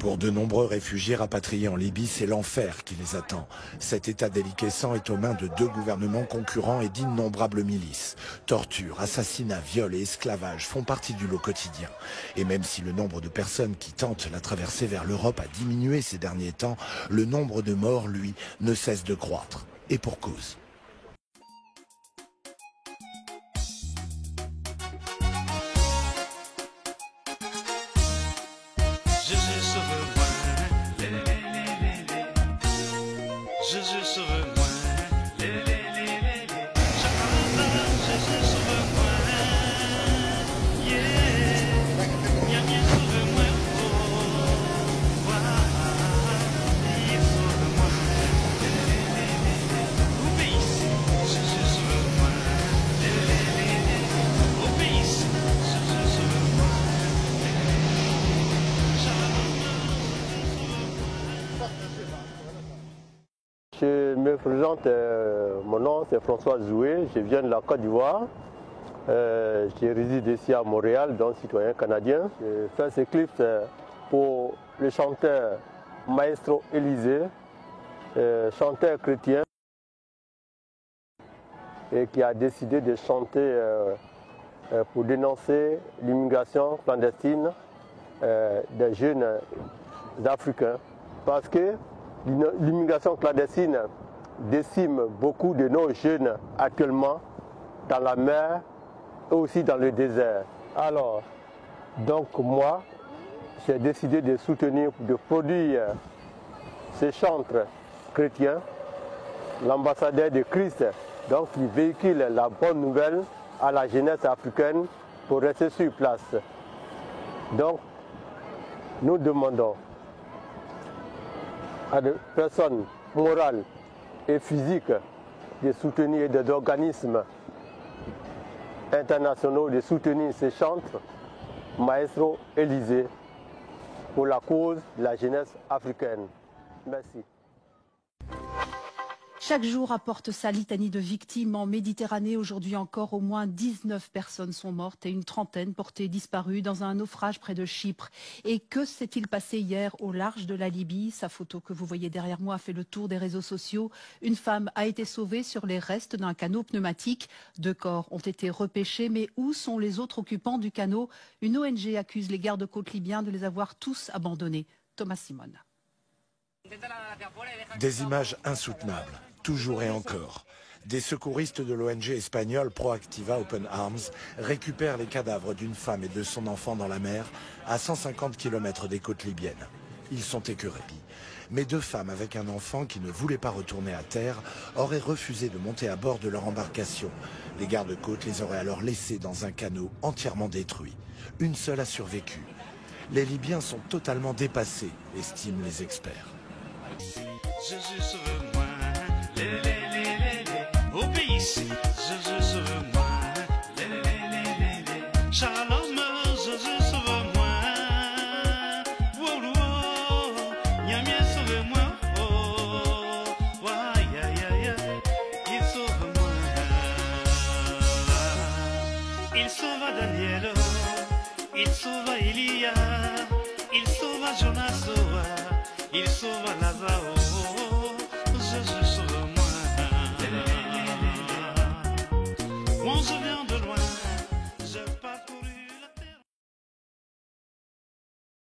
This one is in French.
Pour de nombreux réfugiés rapatriés en Libye, c'est l'enfer qui les attend. Cet état déliquescent est aux mains de deux gouvernements concurrents et d'innombrables milices. Torture, assassinats, viols et esclavage font partie du lot quotidien. Et même si le nombre de personnes qui tentent la traversée vers l'Europe a diminué ces derniers temps, le nombre de morts, lui, ne cesse de croître. Et pour cause. Je me présente, mon nom c'est François Zoué, je viens de la Côte d'Ivoire. Je réside ici à Montréal, donc citoyen canadien. Je fais ce clip pour le chanteur Maestro Élysée, chanteur chrétien, et qui a décidé de chanter pour dénoncer l'immigration clandestine des jeunes africains. Parce que l'immigration clandestine décime beaucoup de nos jeunes actuellement dans la mer et aussi dans le désert. Alors, donc moi, j'ai décidé de soutenir, de produire ce chantre chrétien, l'ambassadeur de Christ, donc qui véhicule la bonne nouvelle à la jeunesse africaine pour rester sur place. Donc, nous demandons à des personnes morales et physiques de soutenir des organismes internationaux, de soutenir ces chantres Maestro Élysée pour la cause de la jeunesse africaine. Merci. Chaque jour apporte sa litanie de victimes en Méditerranée. Aujourd'hui encore, au moins 19 personnes sont mortes et une trentaine portées disparues dans un naufrage près de Chypre. Et que s'est-il passé hier au large de la Libye? Sa photo que vous voyez derrière moi a fait le tour des réseaux sociaux. Une femme a été sauvée sur les restes d'un canot pneumatique. 2 corps ont été repêchés, mais où sont les autres occupants du canot? Une ONG accuse les gardes-côtes libyens de les avoir tous abandonnés. Thomas Simone. Des images insoutenables. Toujours et encore. Des secouristes de l'ONG espagnole Proactiva Open Arms récupèrent les cadavres d'une femme et de son enfant dans la mer à 150 km des côtes libyennes. Ils sont écœurés. Mais 2 femmes avec un enfant qui ne voulaient pas retourner à terre auraient refusé de monter à bord de leur embarcation. Les gardes-côtes les auraient alors laissées dans un canot entièrement détruit. Une seule a survécu. Les Libyens sont totalement dépassés, estiment les experts. Jésus sauve-moi, obéissez, Jésus sauve-moi, Shalom, Jésus sauve-moi, Yamien sauve-moi, il sauve-moi, il sauva Daniel, il sauva Elia, il sauva Jonas.